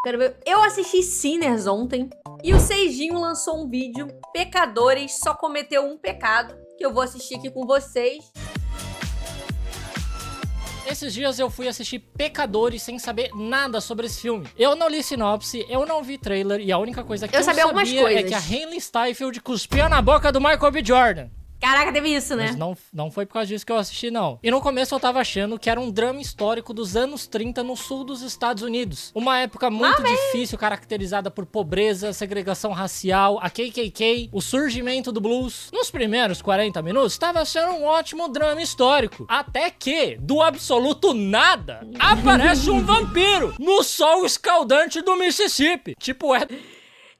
Quero ver. Eu assisti Sinners ontem e o Seijinho lançou um vídeo, Pecadores só cometeu um pecado, que eu vou assistir aqui com vocês. Esses dias eu fui assistir Pecadores sem saber nada sobre esse filme. Eu não li sinopse, eu não vi trailer e a única coisa que eu sabia é que a Hailey Steinfeld cuspia na boca do Michael B. Jordan. Caraca, teve isso, né? Mas não foi por causa disso que eu assisti, não. E no começo eu tava achando que era um drama histórico dos anos 30 no sul dos Estados Unidos. Uma época muito difícil, caracterizada por pobreza, segregação racial, a KKK, o surgimento do blues. Nos primeiros 40 minutos, tava sendo um ótimo drama histórico. Até que, do absoluto nada, aparece um vampiro no sol escaldante do Mississippi. Tipo,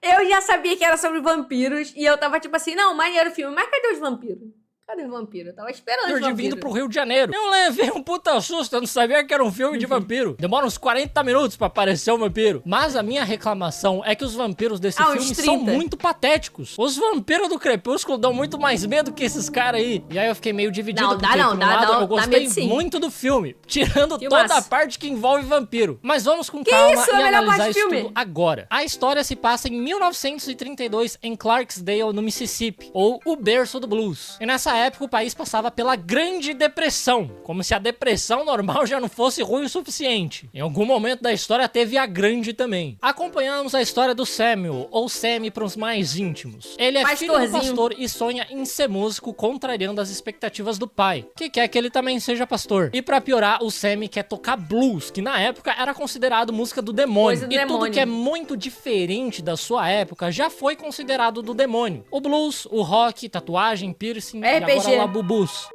Eu já sabia que era sobre vampiros e eu tava tipo assim, não, maneiro o filme, mas cadê os vampiros? Cadê os vampiros? Eu tava esperando os vampiros. Vindo pro Rio de Janeiro. Eu levei um puta susto, eu não sabia que era um filme de vampiro. Demora uns 40 minutos pra aparecer um vampiro. Mas a minha reclamação é que os vampiros desse filme são muito patéticos. Os vampiros do Crepúsculo dão muito mais medo que esses caras aí. E aí eu fiquei meio dividido, eu gostei muito do filme, tirando toda a parte que envolve vampiro. Mas vamos com calma e analisar isso tudo agora. A história se passa em 1932 em Clarksdale, no Mississippi, ou o berço do blues. E nessa época o país passava pela Grande Depressão, como se a depressão normal já não fosse ruim o suficiente. Em algum momento da história teve a grande também. Acompanhamos a história do Samuel, ou Sammy para os mais íntimos. Ele é filho do pastor e sonha em ser músico, contrariando as expectativas do pai, que quer que ele também seja pastor. E pra piorar, o Sammy quer tocar blues, que na época era considerado música do demônio. Tudo que é muito diferente da sua época já foi considerado do demônio. O blues, o rock, tatuagem, piercing e agora labubus.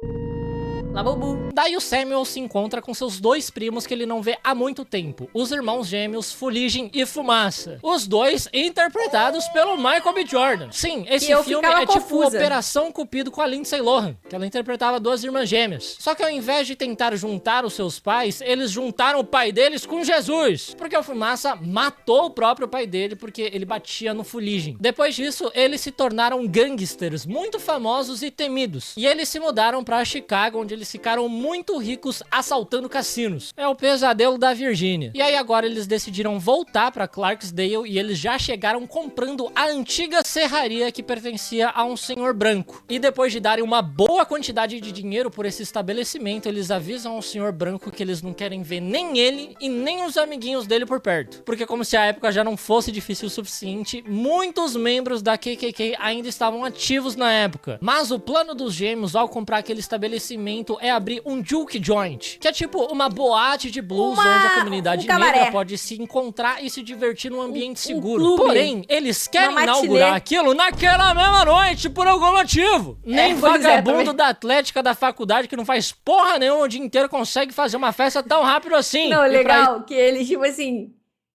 Labubu. Daí o Samuel se encontra com seus dois primos que ele não vê há muito tempo, os irmãos gêmeos Fuligem e Fumaça. Os dois interpretados pelo Michael B. Jordan. Sim, esse filme é tipo Operação Cupido com a Lindsay Lohan, que ela interpretava duas irmãs gêmeas. Só que ao invés de tentar juntar os seus pais, eles juntaram o pai deles com Jesus, porque o Fumaça matou o próprio pai dele porque ele batia no Fuligem. Depois disso, eles se tornaram gangsters muito famosos e temidos. E eles se mudaram pra Chicago, onde eles ficaram muito ricos assaltando cassinos. É o pesadelo da Virgínia. E aí agora eles decidiram voltar pra Clarksdale e eles já chegaram comprando a antiga serraria que pertencia a um senhor branco. E depois de darem uma boa quantidade de dinheiro por esse estabelecimento, eles avisam ao senhor branco que eles não querem ver nem ele e nem os amiguinhos dele por perto. Porque como se a época já não fosse difícil o suficiente, muitos membros da KKK ainda estavam ativos na época. Mas o plano dos gêmeos ao comprar aquele estabelecimento é abrir um juke joint, que é tipo uma boate de blues onde a comunidade negra pode se encontrar e se divertir num ambiente seguro. Porém, eles querem inaugurar aquilo naquela mesma noite por algum motivo. Nem vagabundo da atlética da faculdade que não faz porra nenhuma o dia inteiro consegue fazer uma festa tão rápido assim. Não, legal, que eles, tipo assim,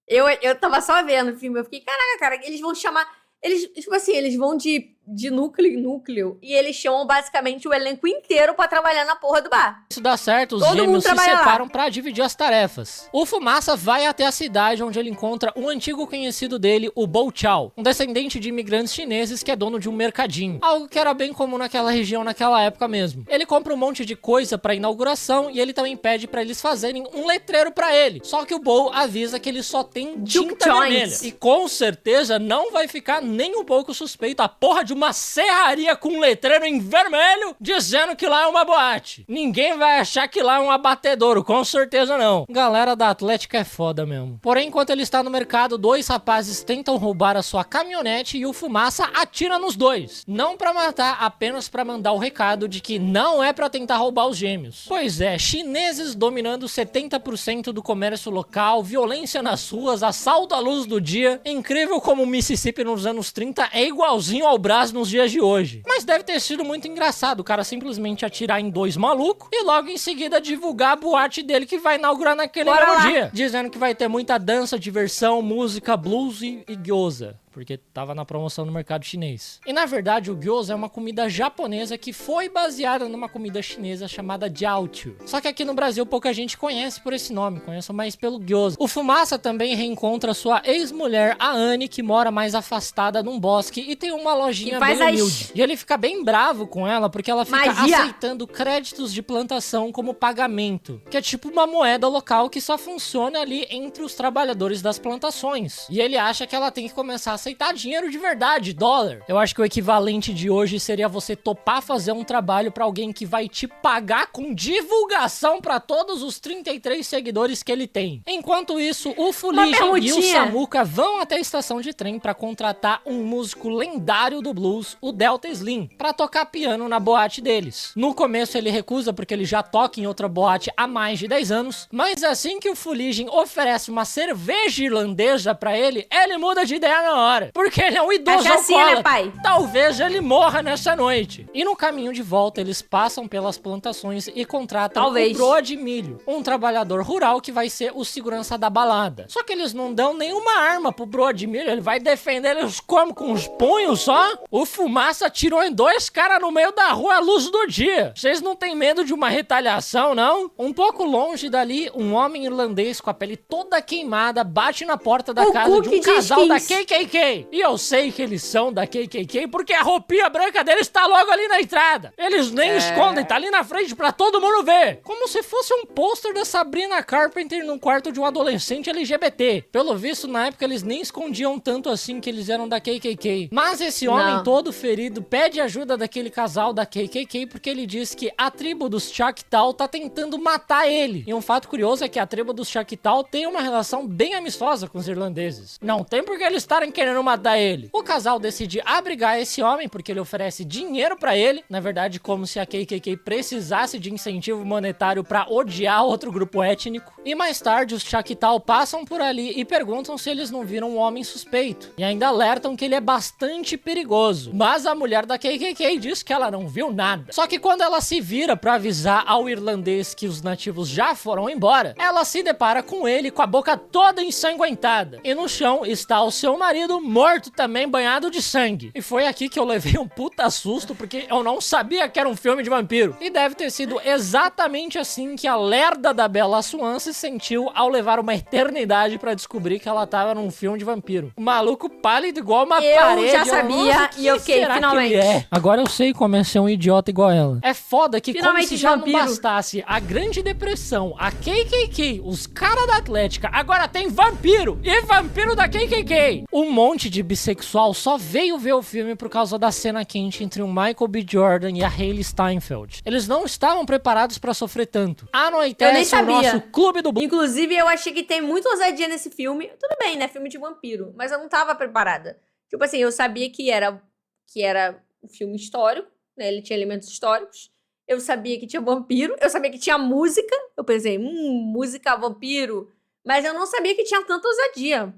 eu tava só vendo o filme, eu fiquei, caraca, cara, eles vão chamar, eles, tipo assim, eles vão de núcleo em núcleo, e eles chamam basicamente o elenco inteiro pra trabalhar na porra do bar. Isso dá certo, os gêmeos se separam pra dividir as tarefas. O Fumaça vai até a cidade onde ele encontra um antigo conhecido dele, o Bo Chow, um descendente de imigrantes chineses que é dono de um mercadinho, algo que era bem comum naquela região naquela época mesmo. Ele compra um monte de coisa pra inauguração e ele também pede pra eles fazerem um letreiro pra ele, só que o Bo avisa que ele só tem tinta vermelha, e com certeza não vai ficar nem um pouco suspeito a porra de uma serraria com um letreiro em vermelho dizendo que lá é uma boate. Ninguém vai achar que lá é um abatedouro, com certeza não. Galera da Atlética é foda mesmo. Porém, enquanto ele está no mercado, dois rapazes tentam roubar a sua caminhonete e o Fumaça atira nos dois. Não pra matar, apenas pra mandar o recado de que não é pra tentar roubar os gêmeos. Pois é, chineses dominando 70% do comércio local, violência nas ruas, assalto à luz do dia. Incrível como o Mississippi nos anos 30 é igualzinho ao Brasil nos dias de hoje. Mas deve ter sido muito engraçado o cara simplesmente atirar em dois malucos e logo em seguida divulgar a boate dele que vai inaugurar naquele mesmo dia, dizendo que vai ter muita dança, diversão, música, blues e gyoza. porque tava na promoção no mercado chinês. E na verdade o gyoza é uma comida japonesa que foi baseada numa comida chinesa chamada jiaoqiu. Só que aqui no Brasil pouca gente conhece por esse nome, conhece mais pelo gyoza. O Fumaça também reencontra sua ex-mulher, a Anne, que mora mais afastada num bosque e tem uma lojinha bem humilde. E ele fica bem bravo com ela porque ela fica aceitando créditos de plantação como pagamento, que é tipo uma moeda local que só funciona ali entre os trabalhadores das plantações. E ele acha que ela tem que começar a aceitar dinheiro de verdade, dólar. Eu acho que o equivalente de hoje seria você topar fazer um trabalho pra alguém que vai te pagar com divulgação pra todos os 33 seguidores que ele tem. Enquanto isso, o Fuligem e o Samuka vão até a estação de trem pra contratar um músico lendário do blues, o Delta Slim, pra tocar piano na boate deles. No começo ele recusa porque ele já toca em outra boate há mais de 10 anos, mas assim que o Fuligem oferece uma cerveja irlandesa pra ele, ele muda de ideia na hora, porque ele é um idoso alcoólatra. Né, pai? Talvez ele morra nessa noite. E no caminho de volta, eles passam pelas plantações e contratam o Brody Milho, um trabalhador rural que vai ser o segurança da balada. Só que eles não dão nenhuma arma pro Brody Milho, ele vai defender eles como? Com os punhos só? O Fumaça atirou em 2 caras no meio da rua à luz do dia. Vocês não têm medo de uma retaliação, não? Um pouco longe dali, um homem irlandês com a pele toda queimada bate na porta da casa de um casal da KKK. E eu sei que eles são da KKK porque a roupinha branca deles tá logo ali na entrada. Eles nem escondem, tá ali na frente pra todo mundo ver. Como se fosse um pôster da Sabrina Carpenter num quarto de um adolescente LGBT. Pelo visto, na época eles nem escondiam tanto assim que eles eram da KKK. Mas esse homem todo ferido pede ajuda daquele casal da KKK porque ele diz que a tribo dos Choctaw tá tentando matar ele. E um fato curioso é que a tribo dos Choctaw tem uma relação bem amistosa com os irlandeses. Não tem por que eles estarem querendo matar ele. O casal decide abrigar esse homem porque ele oferece dinheiro pra ele. Na verdade, como se a KKK precisasse de incentivo monetário pra odiar outro grupo étnico. E mais tarde, os Choctaw passam por ali e perguntam se eles não viram um homem suspeito. E ainda alertam que ele é bastante perigoso. Mas a mulher da KKK diz que ela não viu nada. Só que quando ela se vira pra avisar ao irlandês que os nativos já foram embora, ela se depara com ele com a boca toda ensanguentada. E no chão está o seu marido morto também, banhado de sangue. E foi aqui que eu levei um puta susto, porque eu não sabia que era um filme de vampiro. E deve ter sido exatamente assim que a lerda da Bella Swan se sentiu ao levar uma eternidade pra descobrir que ela tava num filme de vampiro. O maluco pálido igual uma parede. Eu já sabia e eu fiquei, finalmente. Agora eu sei como é ser um idiota igual ela. É foda que finalmente, como se já não bastasse a Grande Depressão, a KKK, os caras da Atlética, agora tem vampiro e vampiro da KKK. Um monte de bissexual só veio ver o filme por causa da cena quente entre o Michael B. Jordan e a Hailey Steinfeld. Eles não estavam preparados pra sofrer tanto. Anoitece o nosso clube do... Inclusive, eu achei que tem muita ousadia nesse filme. Tudo bem, né? Filme de vampiro. Mas eu não tava preparada. Tipo assim, eu sabia que era um filme histórico, né? Ele tinha elementos históricos. Eu sabia que tinha vampiro. Eu sabia que tinha música. Eu pensei, música, vampiro. Mas eu não sabia que tinha tanta ousadia.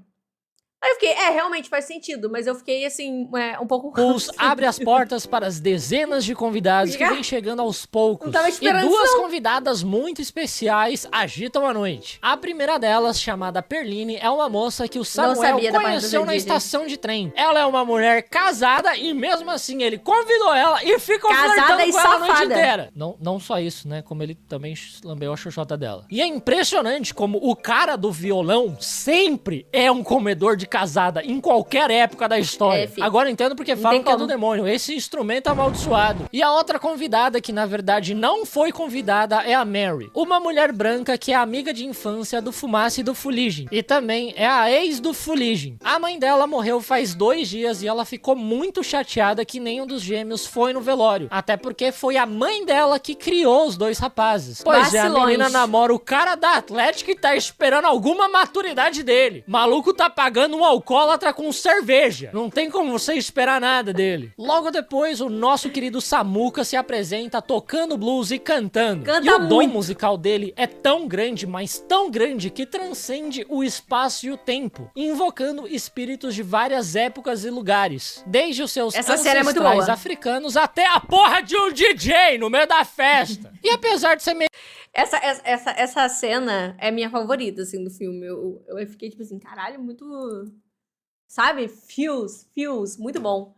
Aí eu fiquei, realmente faz sentido, mas eu fiquei assim, um pouco... Pulse abre as portas para as dezenas de convidados que vêm chegando aos poucos. Não tava esperando e duas convidadas muito especiais agitam a noite. A primeira delas, chamada Perline, é uma moça que o Samuel conheceu na estação de trem. Ela é uma mulher casada e mesmo assim ele convidou ela e ficou flertando com ela a noite inteira. Não só isso, né? Como ele também lambeu a xoxota dela. E é impressionante como o cara do violão sempre é um comedor de casada em qualquer época da história. Agora eu entendo porque falam que é do demônio. Esse instrumento amaldiçoado. E a outra convidada, que na verdade não foi convidada, é a Mary. Uma mulher branca que é amiga de infância do Fumaça e do Fuligem. E também é a ex do Fuligem. A mãe dela morreu faz 2 dias e ela ficou muito chateada que nenhum dos gêmeos foi no velório. Até porque foi a mãe dela que criou os 2 rapazes. Pois é, a menina namora o cara da Atlética e tá esperando alguma maturidade dele. Maluco tá pagando um alcoólatra com cerveja. Não tem como você esperar nada dele. Logo depois, o nosso querido Samuka se apresenta tocando blues e cantando. E o dom musical dele é tão grande, mas tão grande, que transcende o espaço e o tempo, invocando espíritos de várias épocas e lugares. Desde os seus ancestrais africanos até a porra de um DJ no meio da festa. E apesar de ser meio... Essa cena é minha favorita, assim, do filme. Eu fiquei, tipo assim, caralho, muito sabe? Feels, muito bom.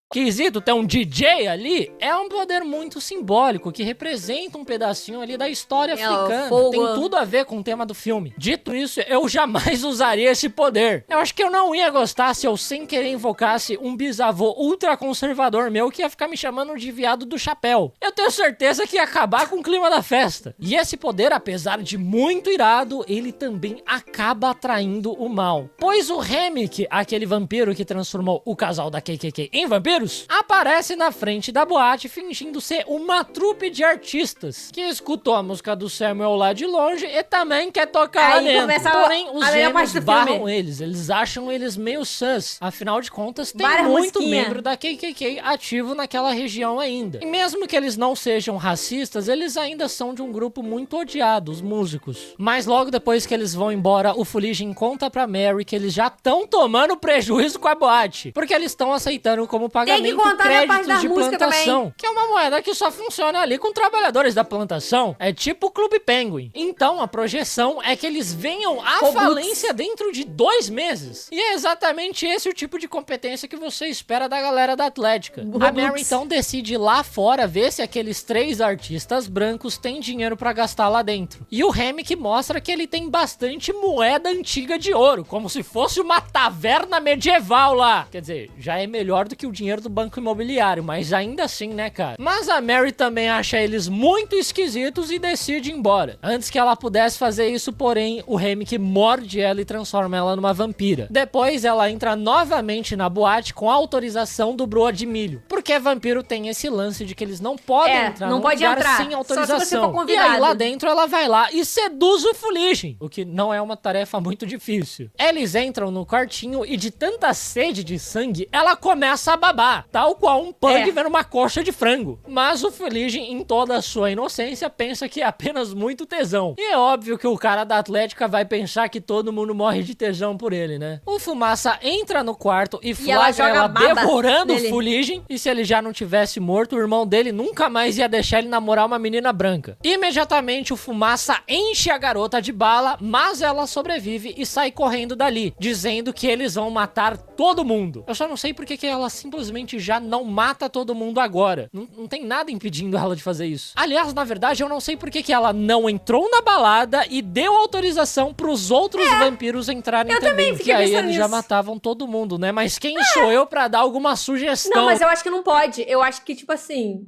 Quesito ter um DJ ali é um poder muito simbólico, que representa um pedacinho ali da história africana. Tem tudo a ver com o tema do filme. Dito isso, eu jamais usaria esse poder. Eu acho que eu não ia gostar se eu sem querer invocasse um bisavô ultraconservador meu que ia ficar me chamando de viado do chapéu. Eu tenho certeza que ia acabar com o clima da festa. E esse poder, apesar de muito irado, ele também acaba atraindo o mal. Pois o Remick, aquele vampiro que transformou o casal da KKK em vampiro, aparece na frente da boate fingindo ser uma trupe de artistas que escutou a música do Samuel lá de longe e também quer tocar lá dentro. Porém, os gêmeos barram eles acham eles meio sus. Afinal de contas, tem muito membro da KKK ativo naquela região ainda. E mesmo que eles não sejam racistas, eles ainda são de um grupo muito odiado, os músicos. Mas logo depois que eles vão embora, o Fuligin conta pra Mary que eles já estão tomando prejuízo com a boate, porque eles estão aceitando como pagamento créditos de plantação, que é uma moeda que só funciona ali com trabalhadores da plantação. É tipo o Clube Penguin. Então a projeção é que eles venham à falência dentro de 2 meses. E é exatamente esse o tipo de competência que você espera da galera da Atlética. A Mary então decide ir lá fora ver se aqueles 3 artistas brancos têm dinheiro pra gastar lá dentro. E o Remick mostra que ele tem bastante moeda antiga de ouro, como se fosse uma taverna medieval lá. Quer dizer, já é melhor do que o dinheiro do banco imobiliário, mas ainda assim, né, cara? Mas a Mary também acha eles muito esquisitos e decide ir embora. Antes que ela pudesse fazer isso, porém, o Remick morde ela e transforma ela numa vampira. Depois, ela entra novamente na boate com a autorização do Broa de Milho, porque vampiro tem esse lance de que eles não podem entrar num lugar sem autorização. Só se você for convidado. E aí, lá dentro, ela vai lá e seduz o Fuligin, o que não é uma tarefa muito difícil. Eles entram no quartinho e de tanta sede de sangue, ela começa a babar, tal qual um pug vendo uma coxa de frango. Mas o Fuligin, em toda a sua inocência, pensa que é apenas muito tesão. E é óbvio que o cara da Atlética vai pensar que todo mundo morre de tesão por ele, né? O Fumaça entra no quarto e flagra ela devorando o Fuligin, e se ele já não tivesse morto, o irmão dele nunca mais ia deixar ele namorar uma menina branca. Imediatamente o Fumaça enche a garota de bala, mas ela sobrevive e sai correndo dali, dizendo que eles vão matar todo mundo. Eu só não sei porque que ela simplesmente já não mata todo mundo agora. Não tem nada impedindo ela de fazer isso. Aliás, na verdade, eu não sei porque que ela não entrou na balada e deu autorização pros outros vampiros entrarem também. Que aí eles já matavam todo mundo, né? Mas quem sou eu pra dar alguma sugestão? Não, mas eu acho que não pode. Eu acho que, tipo assim,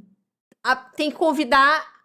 tem que convidar...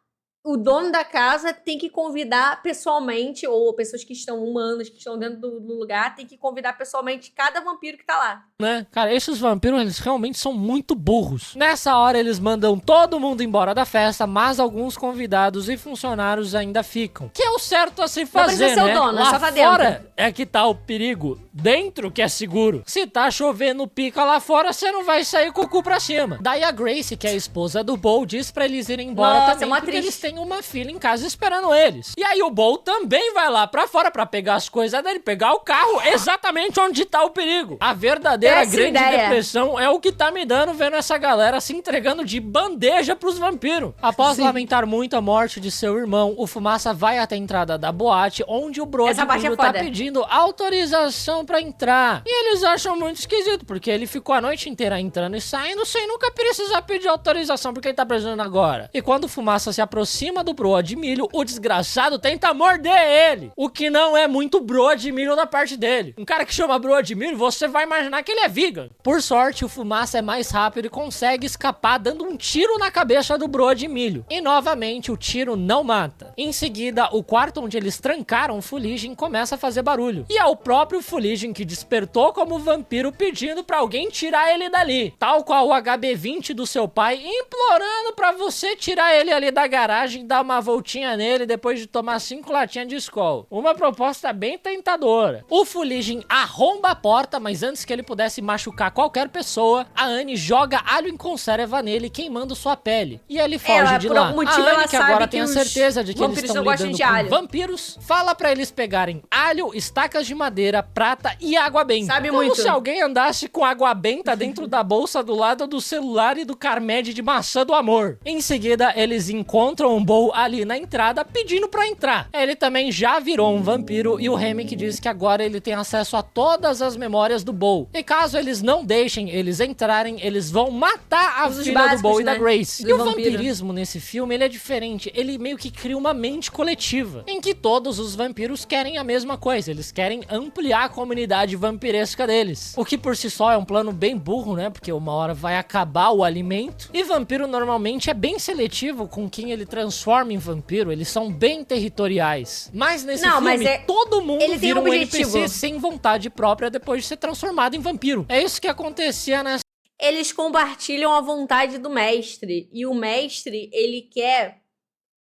O dono da casa tem que convidar pessoalmente, ou pessoas que estão humanas, que estão dentro do lugar, tem que convidar pessoalmente cada vampiro que tá lá. Né? Cara, esses vampiros, eles realmente são muito burros. Nessa hora, eles mandam todo mundo embora da festa, mas alguns convidados e funcionários ainda ficam. Que é o certo a se fazer, né? Dono, lá só tá fora dentro. É que tá o perigo. Dentro que é seguro. Se tá chovendo pica lá fora, você não vai sair com o cu pra cima. Daí a Grace, que é a esposa do Bo, diz pra eles irem embora também, porque eles têm uma filha em casa esperando eles. E aí o Bo também vai lá pra fora pra pegar as coisas dele, pegar o carro exatamente onde tá o perigo. A verdadeira grande depressão é o que tá me dando vendo essa galera se entregando de bandeja pros vampiros. Após lamentar muito a morte de seu irmão, o Fumaça vai até a entrada da boate, onde o Broa de Milho tá pedindo autorização pra entrar. E eles acham muito esquisito, porque ele ficou a noite inteira entrando e saindo sem nunca precisar pedir autorização, porque ele tá precisando agora. E quando o Fumaça se aproxima do Broa de Milho, o desgraçado tenta morder ele, o que não é muito Broa de Milho da parte dele. Um cara que chama Broa de Milho, você vai imaginar que ele é vegan. Por sorte, o Fumaça é mais rápido e consegue escapar dando um tiro na cabeça do Broa de Milho. E novamente, o tiro não mata. Em seguida, o quarto onde eles trancaram o Fuligin começa a fazer barulho. E é o próprio Fuligin que despertou como vampiro pedindo pra alguém tirar ele dali. Tal qual o HB20 do seu pai, implorando pra você tirar ele ali da garagem e dar uma voltinha nele depois de tomar 5 latinhas de Skol. Uma proposta bem tentadora. O Fuligin arromba a porta, mas antes que ele pudesse machucar qualquer pessoa, a Anne joga alho em conserva nele, queimando sua pele. E ele foge de lá. A Anne, que agora tem a certeza de que eles estão lidando com vampiros, fala pra eles pegarem alho, estacas de madeira, prata e água benta. Como se alguém andasse com água benta dentro da bolsa do lado do celular e do Carmed de maçã do amor. Em seguida, eles encontram um Bowl ali na entrada pedindo pra entrar. Ele também já virou um vampiro e o Hammock diz que agora ele tem acesso a todas as memórias do Bowl. E caso eles não deixem eles entrarem, eles vão matar a filha básicos, do Bowl e da Grace. E o vampirismo nesse filme, ele é diferente. Ele meio que cria uma mente coletiva, em que todos os vampiros querem a mesma coisa. Eles querem ampliar a comunidade vampiresca deles. O que por si só é um plano bem burro, né? Porque uma hora vai acabar o alimento. E vampiro normalmente é bem seletivo com quem ele transforma em vampiro. Eles são bem territoriais. Mas nesse filme, todo mundo vira um NPC sem vontade própria depois de ser transformado em vampiro. É isso que acontecia nessa... Eles compartilham a vontade do mestre. E o mestre, ele quer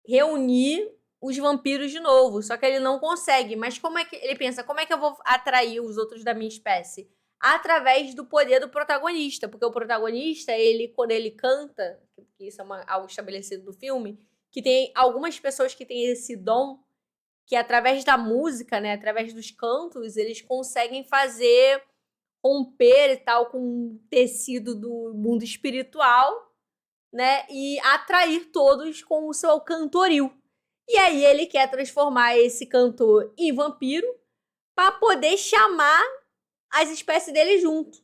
reunir os vampiros de novo. Só que ele não consegue. Mas como é que... Ele pensa, como é que eu vou atrair os outros da minha espécie? Através do poder do protagonista. Porque o protagonista, ele, quando ele canta, que isso é algo estabelecido no filme, que tem algumas pessoas que têm esse dom, que através da música, né, através dos cantos, eles conseguem fazer romper e tal com o tecido do mundo espiritual, né, e atrair todos com o seu cantoril. E aí ele quer transformar esse cantor em vampiro para poder chamar as espécies dele junto.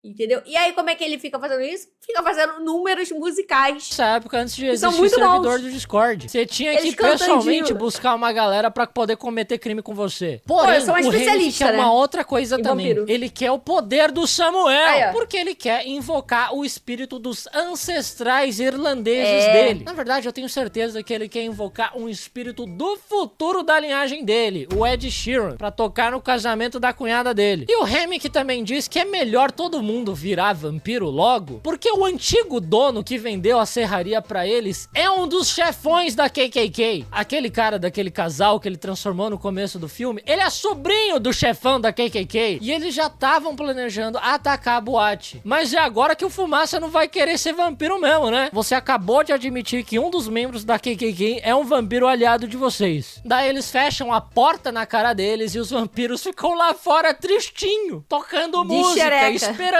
Entendeu? E aí, como é que ele fica fazendo isso? Fica fazendo números musicais. Nessa época, antes de existir o servidor do Discord, você tinha que pessoalmente buscar uma galera pra poder cometer crime com você. Porém, eu sou uma especialista, quer uma outra coisa também. Vampiro. Ele quer o poder do Samuel. Porque ele quer invocar o espírito dos ancestrais irlandeses dele. Na verdade, eu tenho certeza que ele quer invocar um espírito do futuro da linhagem dele, o Ed Sheeran, pra tocar no casamento da cunhada dele. E o Hammock também diz que é melhor todo mundo virar vampiro logo, porque o antigo dono que vendeu a serraria pra eles é um dos chefões da KKK. Aquele cara daquele casal que ele transformou no começo do filme, ele é sobrinho do chefão da KKK. E eles já estavam planejando atacar a boate. Mas é agora que o Fumaça não vai querer ser vampiro mesmo, né? Você acabou de admitir que um dos membros da KKK é um vampiro aliado de vocês. Daí eles fecham a porta na cara deles e os vampiros ficam lá fora tristinho, tocando música, esperandinho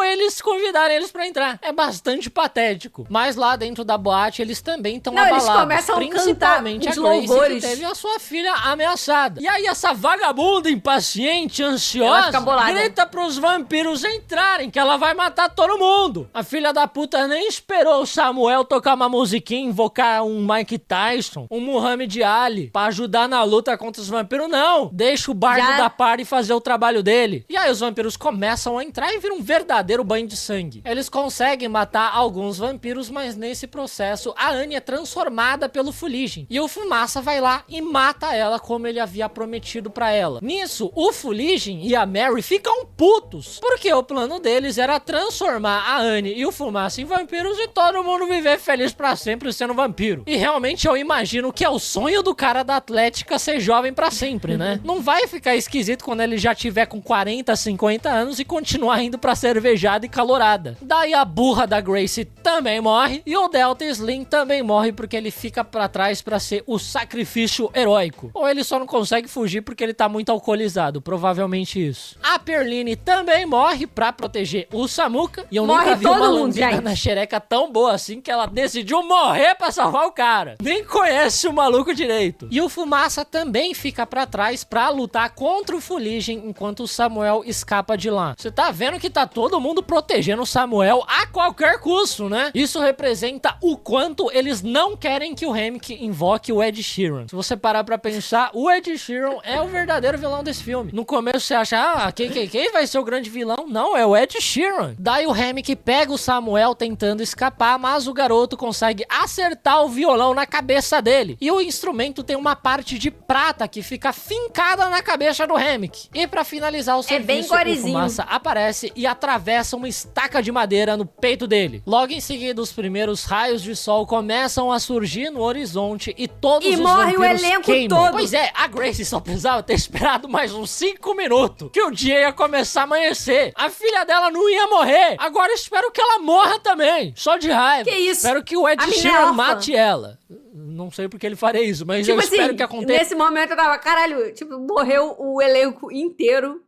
eles convidarem eles pra entrar. É bastante patético. Mas lá dentro da boate, eles também estão abalados. Eles começam principalmente a Grace, que teve a sua filha ameaçada. E aí essa vagabunda impaciente, ansiosa, grita pros vampiros entrarem, que ela vai matar todo mundo. A filha da puta nem esperou o Samuel tocar uma musiquinha, invocar um Mike Tyson, um Muhammad Ali, pra ajudar na luta contra os vampiros. Não! Deixa o bardo da party fazer o trabalho dele. E aí os vampiros começam a entrar e viram um verdadeiro banho de sangue. Eles conseguem matar alguns vampiros, mas nesse processo a Annie é transformada pelo Fuligem. E o Fumaça vai lá e mata ela como ele havia prometido pra ela. Nisso, o Fuligem e a Mary ficam putos, porque o plano deles era transformar a Annie e o Fumaça em vampiros e todo mundo viver feliz pra sempre sendo vampiro. E realmente eu imagino que é o sonho do cara da Atlética ser jovem pra sempre, né? Não vai ficar esquisito quando ele já tiver com 40, 50 anos e continuar indo pra cervejada e calorada. Daí a burra da Grace também morre e o Delta Slim também morre porque ele fica pra trás pra ser o sacrifício heróico. Ou ele só não consegue fugir porque ele tá muito alcoolizado, provavelmente isso. A Perline também morre pra proteger o Samuca e eu nunca vi uma lambida na xereca tão boa assim que ela decidiu morrer pra salvar o cara. Nem conhece o maluco direito. E o Fumaça também fica pra trás pra lutar contra o Fuligem enquanto o Samuel escapa de lá. Você tá vendo que tá todo mundo protegendo o Samuel a qualquer custo, né? Isso representa o quanto eles não querem que o Hammock invoque o Ed Sheeran. Se você parar pra pensar, o Ed Sheeran é o verdadeiro vilão desse filme. No começo você acha, a KKK vai ser o grande vilão. Não, é o Ed Sheeran. Daí o Hammock pega o Samuel tentando escapar, mas o garoto consegue acertar o violão na cabeça dele. E o instrumento tem uma parte de prata que fica fincada na cabeça do Hammock. E pra finalizar o serviço, o Fumaça aparece e atravessa uma estaca de madeira no peito dele. Logo em seguida, os primeiros raios de sol começam a surgir no horizonte e todos os vampiros queimam. Pois é, a Grace só precisava ter esperado mais uns 5 minutos que o dia ia começar a amanhecer. A filha dela não ia morrer. Agora espero que ela morra também. Só de raiva. Que isso? Espero que o Ed Sheeran mate ela. Não sei porque ele faria isso, mas eu espero que aconteça. Nesse momento eu tava, caralho, tipo, morreu o elenco inteiro.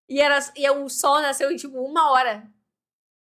E o sol nasceu em, tipo, 1 hora.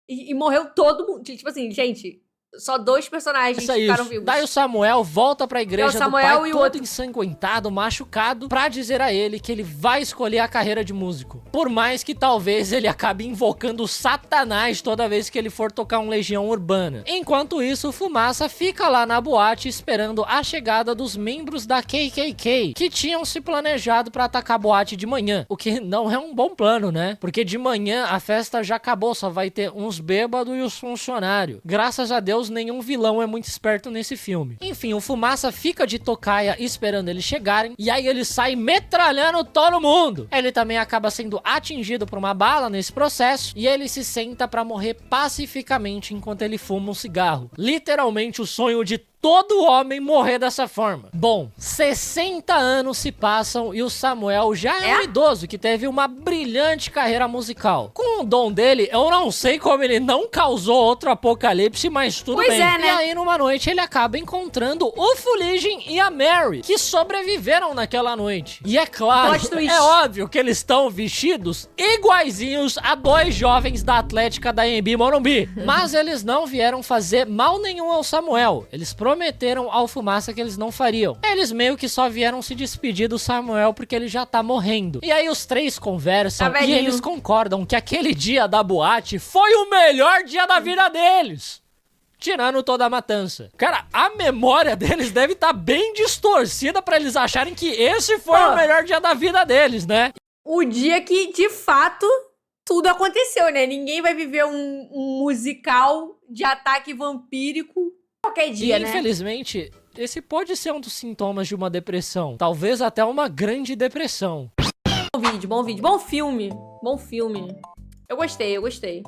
E morreu todo mundo. Tipo assim, gente, Só 2 personagens ficaram vivos. Daí o Samuel volta pra igreja do pai, e todo ensanguentado, machucado, pra dizer a ele que ele vai escolher a carreira de músico. Por mais que talvez ele acabe invocando o Satanás toda vez que ele for tocar um Legião Urbana. Enquanto isso, o Fumaça fica lá na boate esperando a chegada dos membros da KKK, que tinham se planejado pra atacar a boate de manhã. O que não é um bom plano, né? Porque de manhã a festa já acabou, só vai ter uns bêbados e os funcionários. Graças a Deus, nenhum vilão é muito esperto nesse filme. Enfim, o Fumaça fica de tocaia esperando eles chegarem, e aí ele sai metralhando todo mundo. Ele também acaba sendo atingido por uma bala nesse processo, e ele se senta pra morrer pacificamente enquanto ele fuma um cigarro. Literalmente o sonho de todo homem morrer dessa forma. Bom, 60 anos se passam e o Samuel já é um idoso que teve uma brilhante carreira musical. Com o dom dele, eu não sei como ele não causou outro apocalipse, mas tudo bem. Né? E aí, numa noite, ele acaba encontrando o Fuligem e a Mary, que sobreviveram naquela noite. E é claro, é óbvio que eles estão vestidos iguaizinhos a 2 jovens da Atlética da AMB Morumbi. Mas eles não vieram fazer mal nenhum ao Samuel. Eles prometeram ao Fumaça que eles não fariam. Eles meio que só vieram se despedir do Samuel porque ele já tá morrendo. E aí os 3 conversam e eles concordam que aquele dia da boate foi o melhor dia da vida deles. Tirando toda a matança. Cara, a memória deles deve estar bem distorcida pra eles acharem que esse foi o melhor dia da vida deles, né? O dia que, de fato, tudo aconteceu, né? Ninguém vai viver um musical de ataque vampírico qualquer dia, né? Infelizmente, esse pode ser um dos sintomas de uma depressão. Talvez até uma grande depressão. Bom vídeo, bom vídeo. Bom filme. Bom filme. Eu gostei.